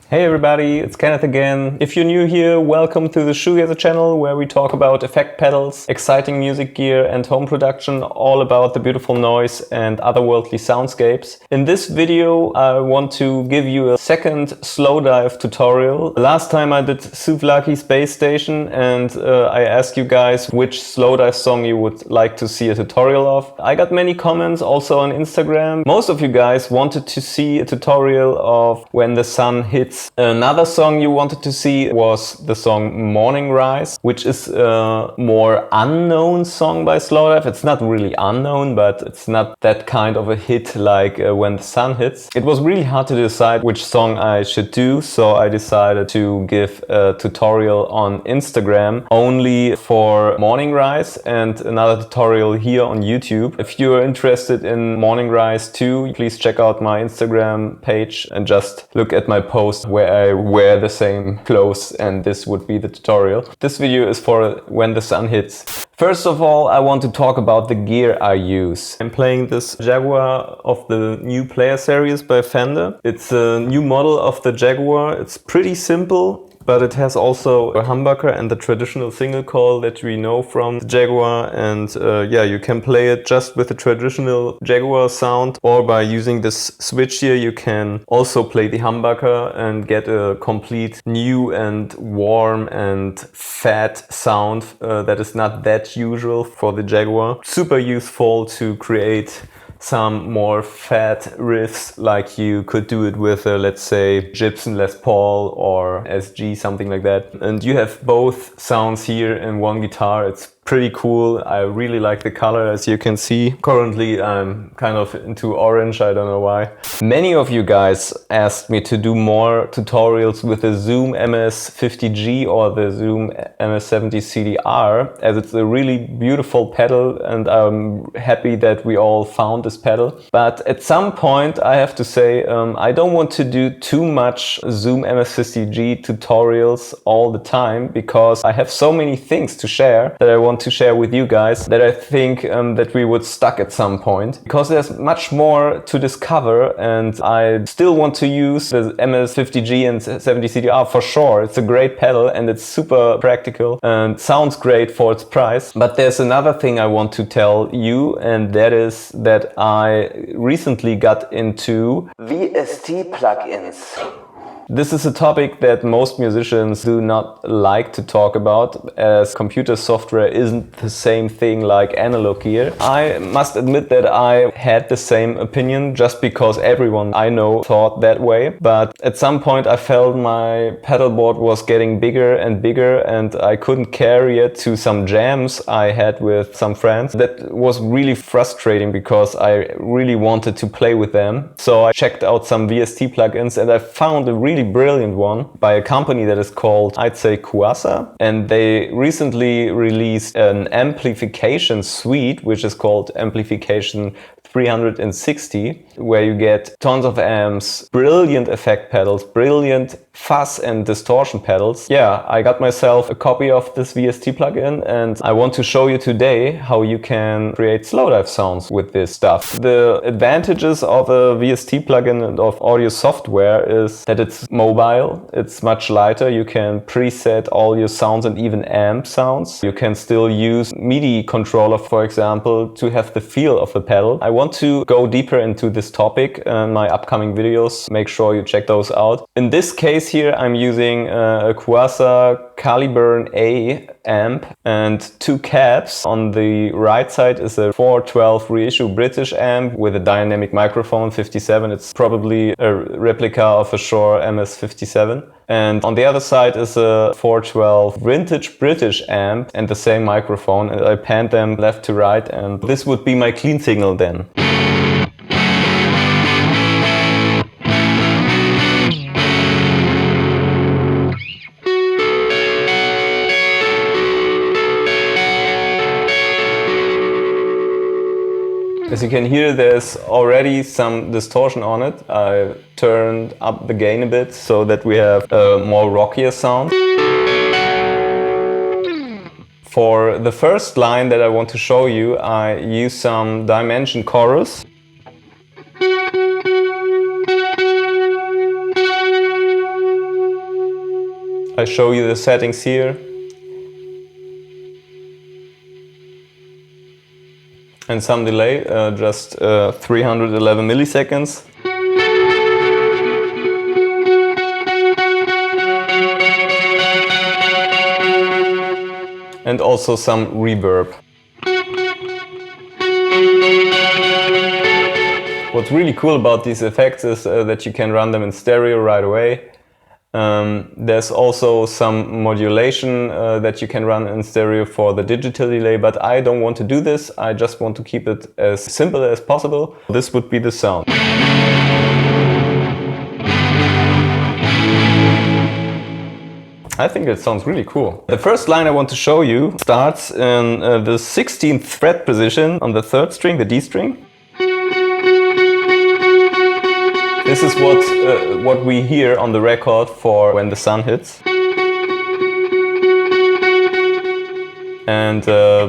Hey everybody, it's Kenneth again. If you're new here, welcome to the Shoegazer channel where we talk about effect pedals, exciting music gear and home production, all about the beautiful noise and otherworldly soundscapes. In this video I want to give you a second Slowdive tutorial. Last time I did Souvlaki Space Station and I asked you guys which Slowdive song you would like to see a tutorial of. I got many comments also on Instagram. Most of you guys wanted to see a tutorial of When the Sun Hits. Another song you wanted to see was the song Morning Rise, which is a more unknown song by Slowdive. It's not really unknown, but it's not that kind of a hit like When the Sun Hits. It was really hard to decide which song I should do, so I decided to give a tutorial on Instagram only for Morning Rise and another tutorial here on YouTube. If you're interested in Morning Rise too, please check out my Instagram page and just look at my post where I wear the same clothes, and this would be the tutorial. This video is for When the Sun Hits. First of all, I want to talk about the gear I use. I'm playing this Jaguar of the new player series by Fender. It's a new model of the Jaguar. It's pretty simple, but it has also a humbucker and the traditional single coil that we know from the Jaguar. And yeah, you can play it just with the traditional Jaguar sound, or by using this switch here you can also play the humbucker and get a complete new and warm and fat sound that is not that usual for the Jaguar. Super useful to create some more fat riffs, like you could do it with let's say Gibson Les Paul or SG, something like that. And you have both sounds here in one guitar. It's pretty cool. I really like the color, as you can see. Currently I'm kind of into orange, I don't know why. Many of you guys asked me to do more tutorials with the Zoom MS50G or the Zoom MS70 CDR, as it's a really beautiful pedal and I'm happy that we all found this pedal. But at some point I have to say I don't want to do too much Zoom MS50G tutorials all the time, because I have so many things to share that I want to share with you guys that I think that we would stuck at some point, because there's much more to discover and I still want to use the MS50G and 70 CDR for sure. It's a great pedal and it's super practical and sounds great for its price. But there's another thing I want to tell you, and that is that I recently got into VST plugins. This is a topic that most musicians do not like to talk about, as computer software isn't the same thing like analog gear. I must admit that I had the same opinion just because everyone I know thought that way. But at some point I felt my pedal board was getting bigger and bigger and I couldn't carry it to some jams I had with some friends. That was really frustrating because I really wanted to play with them. So I checked out some VST plugins and I found a really brilliant one by a company that is called, I'd say, Kuassa, and they recently released an amplification suite which is called Amplification 360, where you get tons of amps, brilliant effect pedals, brilliant fuzz and distortion pedals. Yeah, I got myself a copy of this VST plugin and I want to show you today how you can create Slowdive sounds with this stuff. The advantages of a VST plugin and of audio software is that it's mobile, it's much lighter, you can preset all your sounds and even amp sounds. You can still use MIDI controller, for example, to have the feel of the pedal. I want to go deeper into this topic in my upcoming videos. Make sure you check those out. In this case here I'm using a Kuassa Caliburn A amp and two cabs. On the right side is a 412 reissue British amp with a dynamic microphone 57. It's probably a replica of a Shure MS57. And on the other side is a 412 vintage British amp and the same microphone, and I panned them left to right, and this would be my clean signal then. As you can hear, there's already some distortion on it. I turned up the gain a bit so that we have a more rockier sound. For the first line that I want to show you, I use some dimension chorus. I show you the settings here. And some delay, just 311 milliseconds. And also some reverb. What's really cool about these effects is that you can run them in stereo right away. There's also some modulation that you can run in stereo for the digital delay, but I don't want to do this. I just want to keep it as simple as possible. This would be the sound. I think it sounds really cool. The first line I want to show you starts in the 16th fret position on the 3rd string, the D string. This is what we hear on the record for When the Sun Hits. And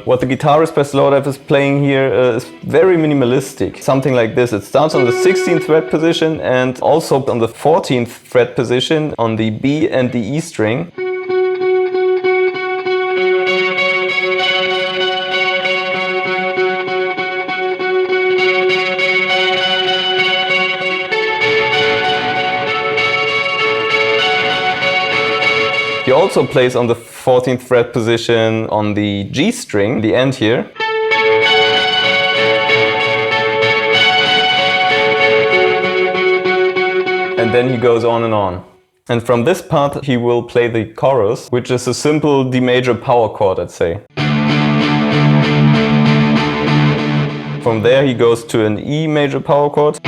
what the guitarist by Slowdive is playing here is very minimalistic. Something like this. It starts on the 16th fret position and also on the 14th fret position on the B and the E string. He also plays on the 14th fret position on the G string, the end here. And then he goes on and on. And from this part he will play the chorus, which is a simple D major power chord, I'd say. From there he goes to an E major power chord.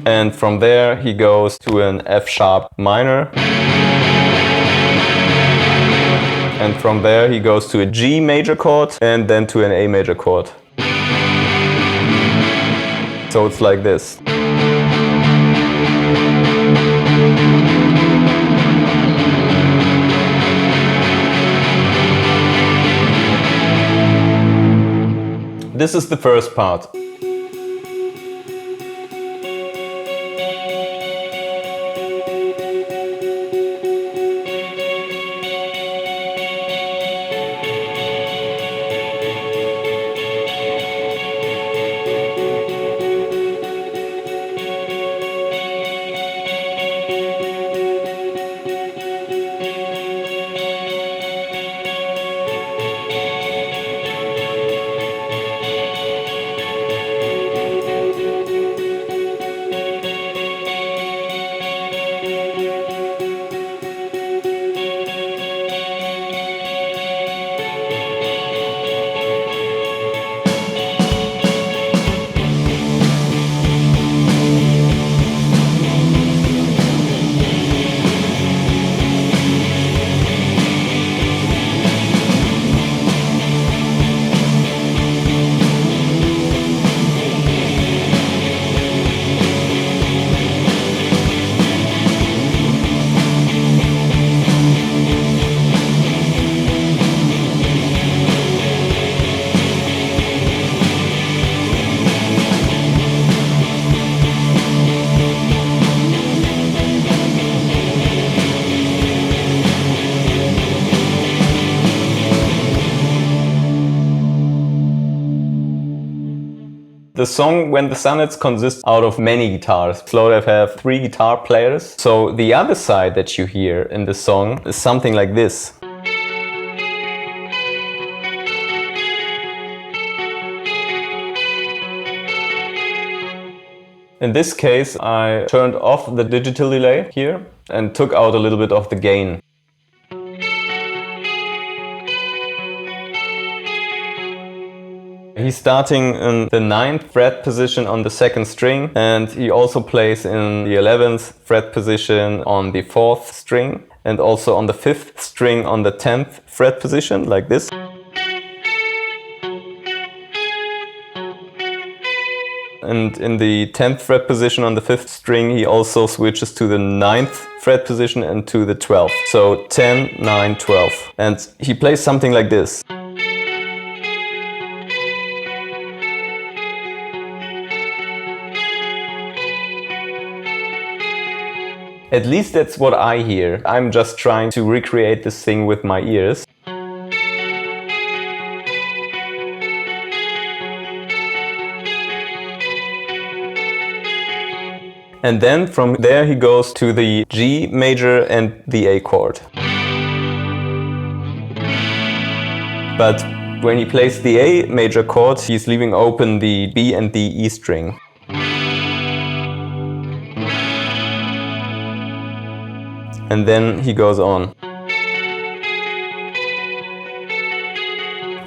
And from there he goes to an F sharp minor. And from there he goes to a G major chord and then to an A major chord. So it's like this. This is the first part. The song When the Sun Hits consists out of many guitars. Slowdive have 3 guitar players. So the other side that you hear in the song is something like this. In this case, I turned off the digital delay here and took out a little bit of the gain. He's starting in the 9th fret position on the 2nd string, and he also plays in the 11th fret position on the 4th string and also on the 5th string on the 10th fret position, like this. And in the 10th fret position on the 5th string he also switches to the 9th fret position and to the 12th. So 10, 9, 12. And he plays something like this. At least that's what I hear. I'm just trying to recreate this thing with my ears. And then from there he goes to the G major and the A chord. But when he plays the A major chord, he's leaving open the B and the E string. And then he goes on.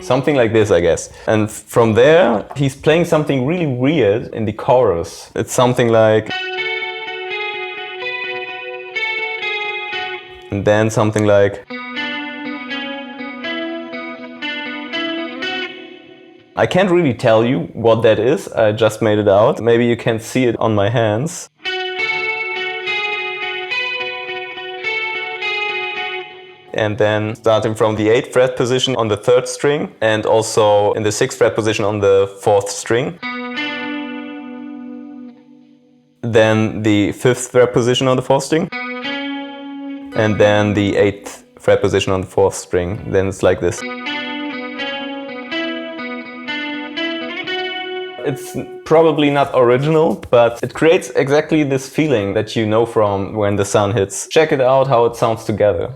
Something like this, I guess. And from there, he's playing something really weird in the chorus. It's something like... And then something like... I can't really tell you what that is, I just made it out. Maybe you can see it on my hands. And then starting from the 8th fret position on the 3rd string and also in the 6th fret position on the 4th string. Then the 5th fret position on the 4th string. And then the 8th fret position on the 4th string. Then it's like this. It's probably not original, but it creates exactly this feeling that you know from When the Sun Hits. Check it out how it sounds together.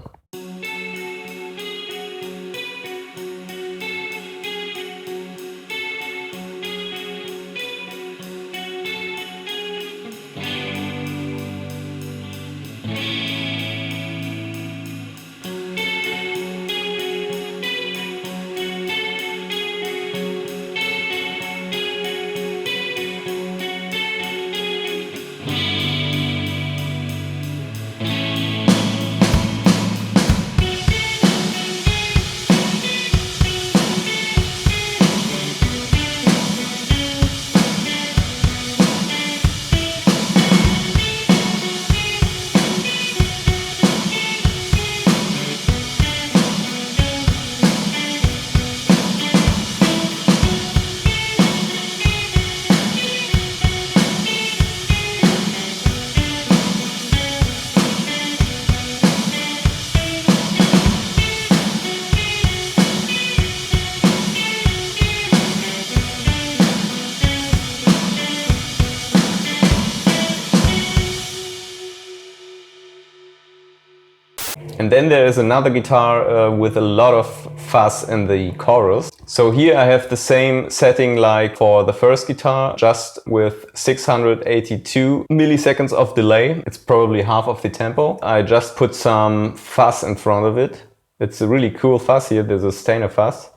And then there is another guitar with a lot of fuzz in the chorus. So here I have the same setting like for the first guitar, just with 682 milliseconds of delay. It's probably half of the tempo. I just put some fuzz in front of it. It's a really cool fuzz here, there's a Stainer fuzz.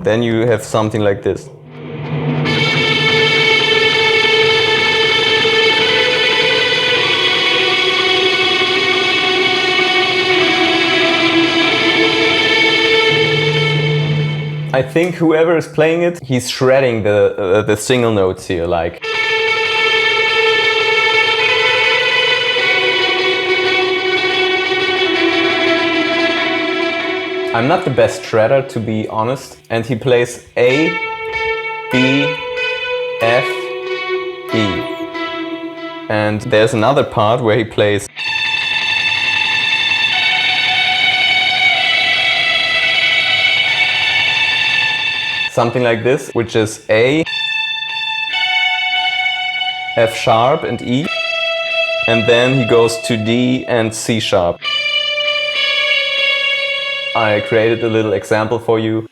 Then you have something like this. I think whoever is playing it, he's shredding the single notes here, like. I'm not the best shredder, to be honest, and he plays A, B, F, E. And there's another part where he plays something like this, which is A, F sharp and E, and then he goes to D and C sharp. I created a little example for you.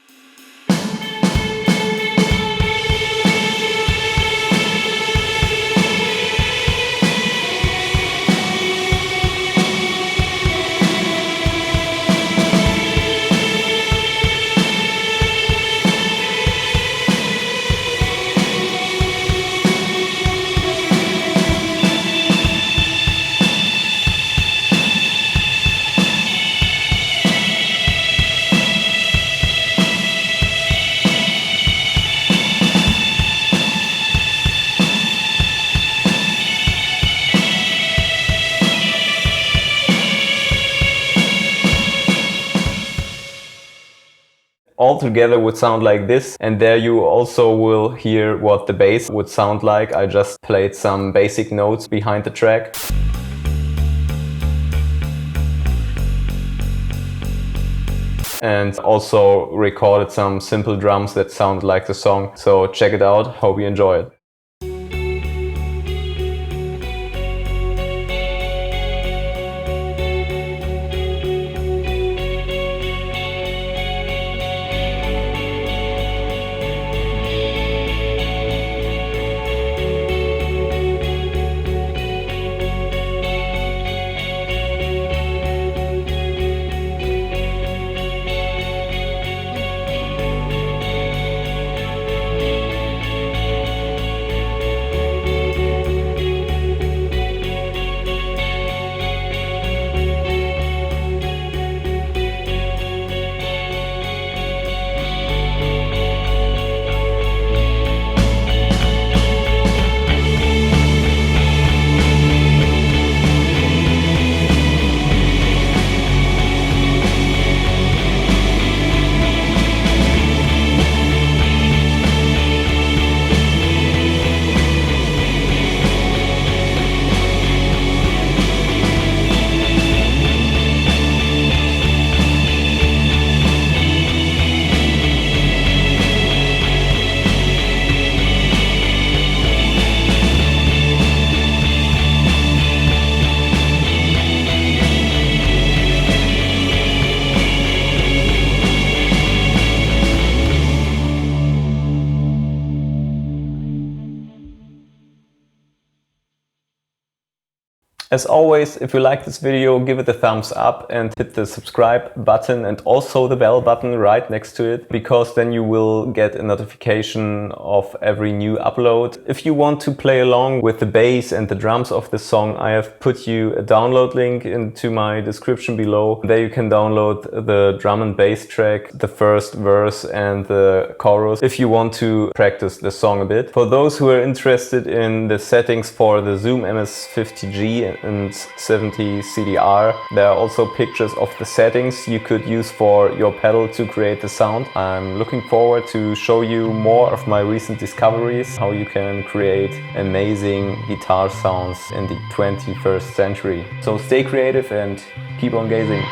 All together would sound like this, and there you also will hear what the bass would sound like. I just played some basic notes behind the track. and also recorded some simple drums that sound like the song. So check it out, hope you enjoy it. As always, if you like this video, give it a thumbs up and hit the subscribe button and also the bell button right next to it, because then you will get a notification of every new upload. If you want to play along with the bass and the drums of this song, I have put you a download link into my description below. There you can download the drum and bass track, the first verse and the chorus, if you want to practice the song a bit. For those who are interested in the settings for the Zoom MS50G and 70 CDR, there are also pictures of the settings you could use for your pedal to create the sound. I'm looking forward to show you more of my recent discoveries, how you can create amazing guitar sounds in the 21st century. So stay creative and keep on gazing.